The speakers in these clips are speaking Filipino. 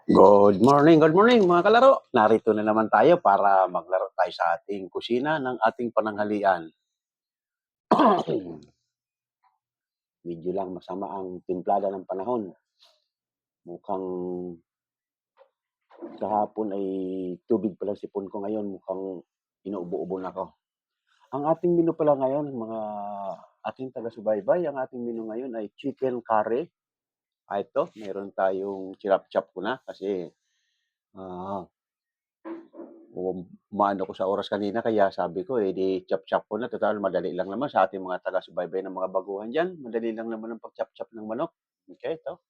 Good morning mga kalaro. Narito na naman tayo para maglaro tayo sa ating kusina ng ating pananghalian. Medyo lang masama ang timplada ng panahon. Mukhang kahapon ay tubig pa lang sipon ko ngayon. Mukhang inuubo-ubo na ako. Ang ating menu pala ngayon, mga ating taga-subaybay, ang ating menu ngayon ay chicken curry. Ito, meron tayong chirap-chap ko na kasi ah, umaano ko sa oras kanina kaya sabi ko di chop-chop ko na. Total, madali lang naman sa ating mga taga-subaybay ng mga baguhan dyan. Madali lang naman ang pag-chop-chop ng manok. Okay, ito.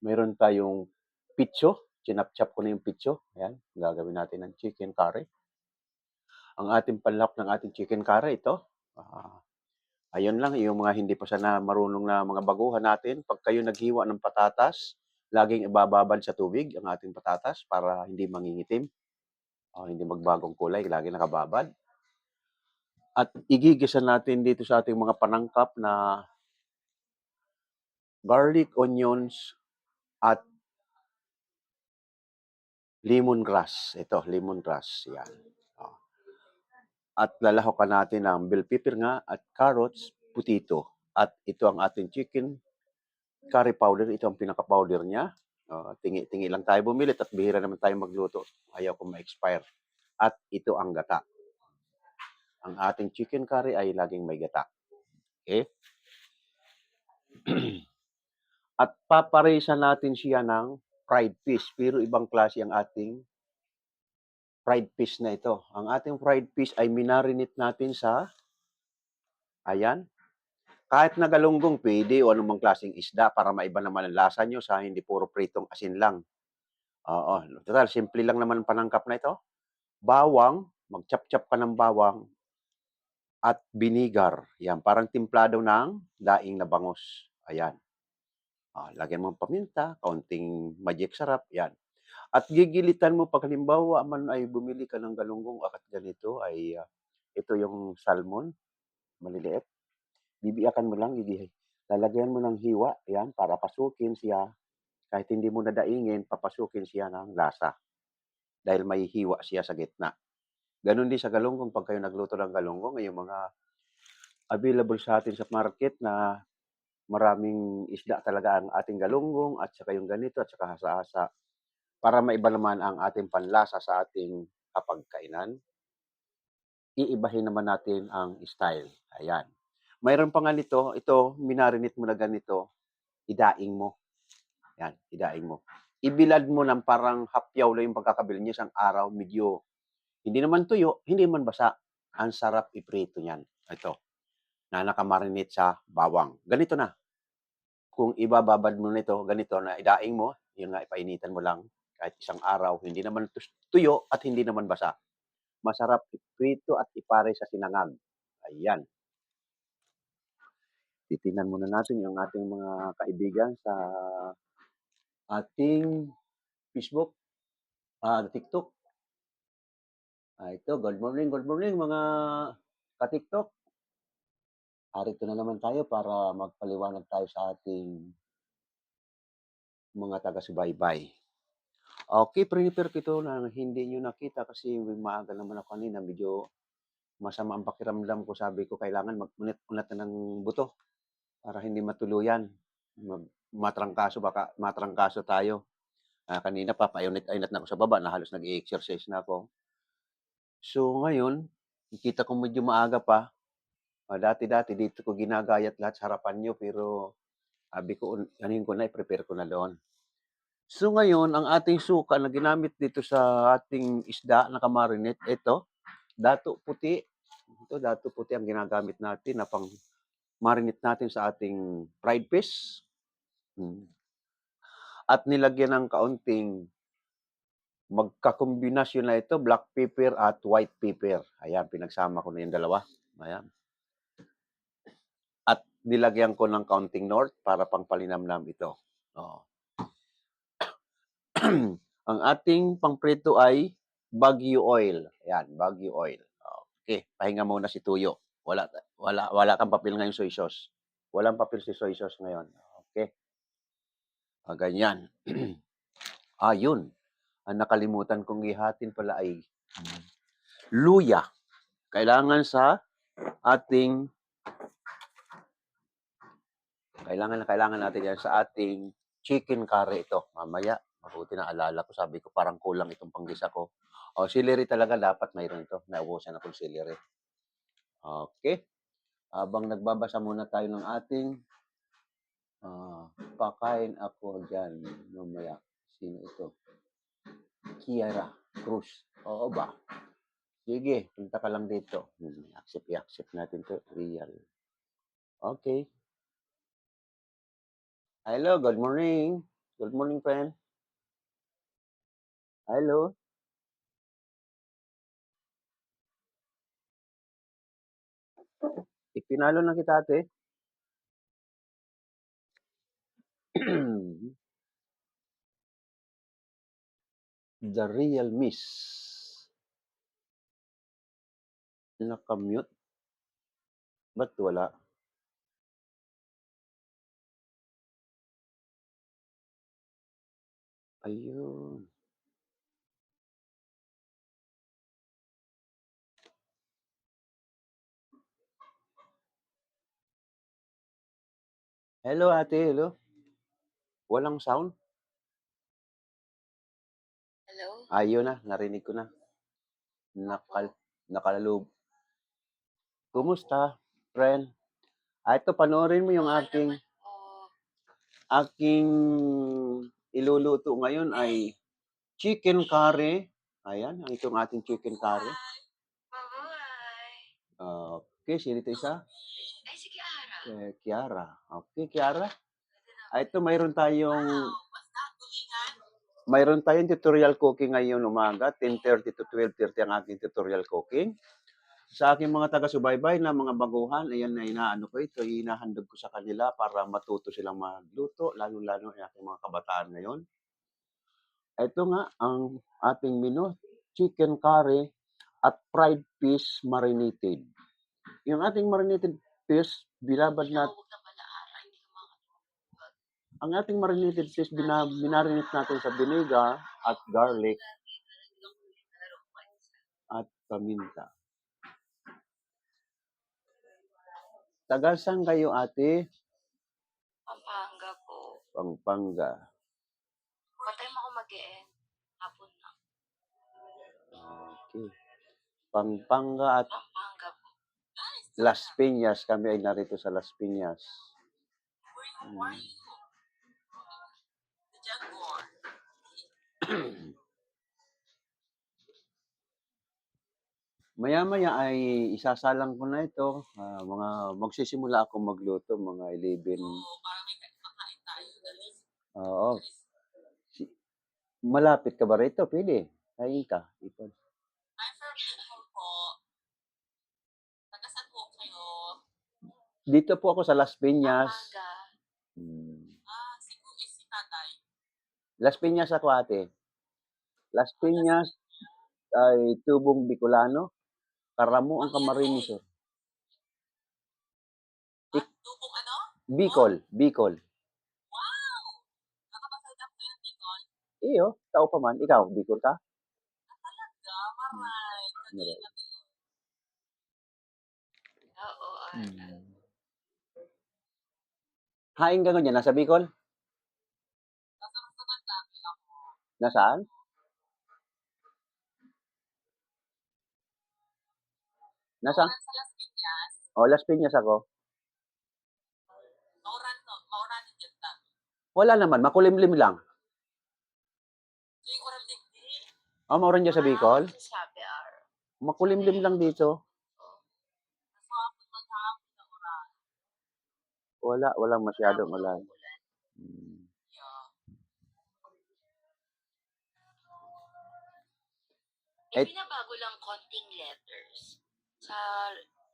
Meron tayong pitso. Chinap-chop ko na yung pitso. Ayan, gagawin natin ng chicken curry. Ang ating panlap ng ating chicken curry, ito. Ayun lang, yung mga hindi pa sana marunong na mga baguhan natin. Pag kayo naghiwa ng patatas, laging ibababad sa tubig ang ating patatas para hindi mangingitim. Hindi magbagong kulay, lagi nakababad. At igigisa natin dito sa ating mga panangkap na garlic, onions, at lemongrass. Ito, lemongrass. Yan. At lalahokan natin ng bell pepper nga at carrots, putito. At ito ang ating chicken curry powder. Ito ang pinaka-powder niya. Tingi-tingi lang tayo bumili at bihira naman tayo magluto. Ayaw ko ma-expire. At ito ang gata. Ang ating chicken curry ay laging may gata. Okay? At paparesa natin siya ng fried fish. Pero ibang klase ang ating fried fish na ito. Ang ating fried fish ay minarinate natin sa, ayan, kahit na galunggong pwede o anumang klaseng isda para maiba naman ang lasa nyo sa hindi puro pritong asin lang. Oo, total, simple lang naman ang panangkap na ito. Bawang, mag-chop-chop ka ng bawang at vinegar. Yan, parang timplado ng daing na bangus. Ayan. Lagyan mo paminta, kaunting magic sarap. Yan. At gigilitan mo pag halimbawa man ay bumili ka ng galunggong at ganito ay ito yung salmon, maliliit. Bibiyakan mo lang, lalagyan mo ng hiwa, yan, para pasukin siya. Kahit hindi mo nadaingin, papasukin siya ng lasa. Dahil may hiwa siya sa gitna. Ganon din sa galunggong, pag kayo nagluto ng galunggong, yung mga available sa atin sa market na maraming isda talaga ang ating galunggong at saka yung ganito at saka hasa-hasa. Para maiba naman ang ating panlasa sa ating kapagkainan, iibahin naman natin ang style. Ayan. Mayroon pa nga nito, ito, minarinate mo na ganito, idaing mo. Yan, idaing mo. Ibilad mo ng parang hapyaw lang yung pagkakabili niya isang araw, medyo, hindi naman tuyo, hindi naman basa. Ang sarap iprito niyan. Ito, na nakamarinate sa bawang. Ganito na. Kung ibababad mo nito, ganito na idaing mo, yun nga, ipainitan mo lang kahit isang araw, hindi naman tuyo at hindi naman basa. Masarap iprito at ipare sa sinangag. Ayan. Titingnan muna natin yung ating mga kaibigan sa ating Facebook, TikTok. Ito, good morning mga ka-TikTok. Arito na naman tayo para magpaliwanag tayo sa ating mga taga-subaybay. Okay, prepare ko ito na hindi nyo nakita kasi maaga naman ako kanina. Medyo masama ang pakiramdam ko. Sabi ko, kailangan mag-unat-unat na ng buto para hindi matuluyan. Matrangkaso, baka matrangkaso tayo. Kanina pa, painit-ainat na ako sa baba na halos nag-exercise na ako. So ngayon, nakita ko medyo maaga pa. Dati-dati dito ko ginagayat lahat sa harapan nyo pero sabi ko, anin ko na, i-prepare ko na doon. So ngayon, ang ating suka na ginamit dito sa ating isda na kamarinate, ito, dato puti. Ito, dato puti ang ginagamit natin na pang marinate natin sa ating fried fish. At nilagyan ng kaunting magkakombinasyon na ito, black pepper at white pepper. Ayan, pinagsama ko na yung dalawa. Ayan. At nilagyan ko ng kaunting north para pangpalinamnam ito. Ang ating pangprito ay Baguio oil. Ayan, Baguio oil. Okay, pahinga muna si Tuyo. Wala kang papel ngayon soy sauce. Walang papel si soy sauce ngayon. Okay. Ganyan. Yun. Ang nakalimutan kong ihatin pala ay luya. Kailangan natin yan sa ating chicken curry ito. Mamaya, mabuti na alala ko. Sabi ko parang kulang itong panggisa ko. Celery talaga dapat mayroon ito. Naubusan akong celery. Okay. Habang nagbabasa muna tayo ng ating pakain ako dyan. Mamaya. Sino ito? Kiara Cruz. Oo ba? Sige, punta ka lang dito. I-accept natin to. Real. Okay. Hello, good morning. Good morning, friend. Hello. Ipinalo na kita, ate. The real miss. Nakamute? Ba't wala? Ayun. Hello, ate. Hello. Walang sound? Hello? Ayun na, narinig ko na. Nakaloob. Kumusta, friend? Ito, panoorin mo yung Okay aking iluluto ngayon ay chicken curry. Ayan, itong ating chicken curry. Bye-bye. Okay, sino ito isa? Ay, si Kiara. Kiara. Okay, Kiara. Ito, mayroon tayong tutorial cooking ngayon umaga, 10:30 to 12:30 ang aking tutorial cooking. Sa aking mga taga-subaybay na mga baguhan, ayan na inaano ko ito, hinahandog ko sa kanila para matuto silang magluto, lalo-lalo ang aking mga kabataan ngayon. Ito nga ang ating menu, chicken curry at fried fish marinated. Yung ating marinated fish, binabad natin. Ang ating marinated fish, binarinate natin sa vinegar at garlic at paminta. Taga saan kayo, ate? Pampanga po. Pampanga. What time ako mag-e-end? Hapon na. Okay. Pampanga at Pampanga po. Las Piñas. Kami ay narito sa Las Piñas. Maya-maya ay isasalang ko na ito. Magsisimula ako magluto, mga 11. Oo. Malapit ka ba rito? Pwede. Kain ka. Ipon. I'm from Bicol po. Taga saan po kayo? Dito po ako sa Las Piñas. Pampanga. Si tatay. Las Piñas ako, ate. Las Piñas ay tubong Bicolano. Karamo ang Camarines Sur. Tubong ano? Bicol. Wow! Nakapasal po yung Bicol? Iyo, tao pa man. Ikaw, Bicol ka? Talaga? Maray. Kanina Bicol. Oo, Hain ka nga nasa Bicol? Nasa Masagandaki ako. Nasaan? Nasaan? Sa Las Piñas. Las Piñas ako. Mauran din dyan. Wala naman, makulimlim lang. Yung oral digdi? Mauran dyan sa Bicol? Sabi, Makulimlim lang dito. Naswapon maghapon na oral. Walang masyadong ulan. Binabago lang konting letters sa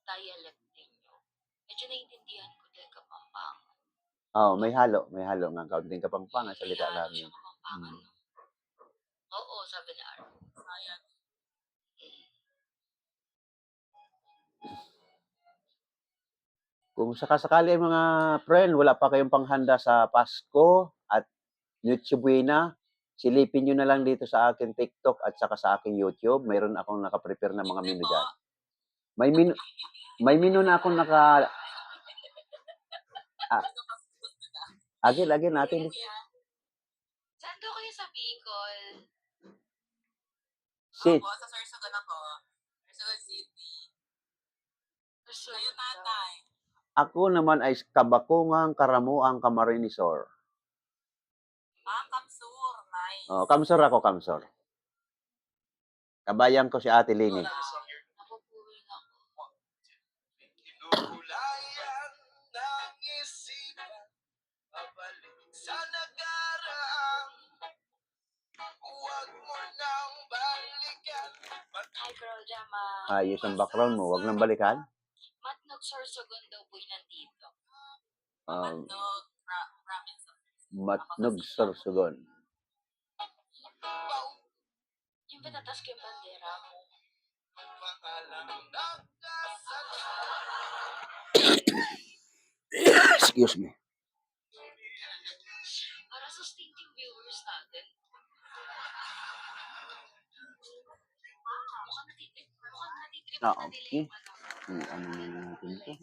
dialect ninyo. Medyo naiintindihan ko dahil Kapampangan. May halo nga kaunting Kapampangan sa salita namin. Oo, sabi ni Art. Sayang. Kung sakasakali mga friend, wala pa kayong panghanda sa Pasko at Noche Buena, Silipin niyo na lang dito sa aking TikTok at saka sa aking YouTube. Mayroon akong naka-prepare na mga Libre menu po. diyan. May menu na akong naka ah, Gusto ko gusto na. again natin. Yan. Saan daw kayo sa Bicol? Sit. Opo, sa Sorsogon ako. Sorsogon City. Kayo, tatay. Ako naman ay Kabakungang Karamuang Camarinesor. Kamsur. Nice. Oh, Kamsor ako, Kamsor. Kabayan ko si Ate Lini. Napupuwing ako. Kinukulayan ng isipan, pabalik sa nagaraan. Huwag mo nang balikan. Hi, girl, Jama. Ayos ang background mo. Huwag nang balikan. Matnog Sorsogon daw po nandito. Um, Matnog, province of Matnog Sorsogon. Yung patatas ko yung bandera mo. Pangalang nagkasala. Excuse me. Para sa stinking viewers natin. Mukhang natitrip Ah, na nila okay. yung ano. Ano na natin ito?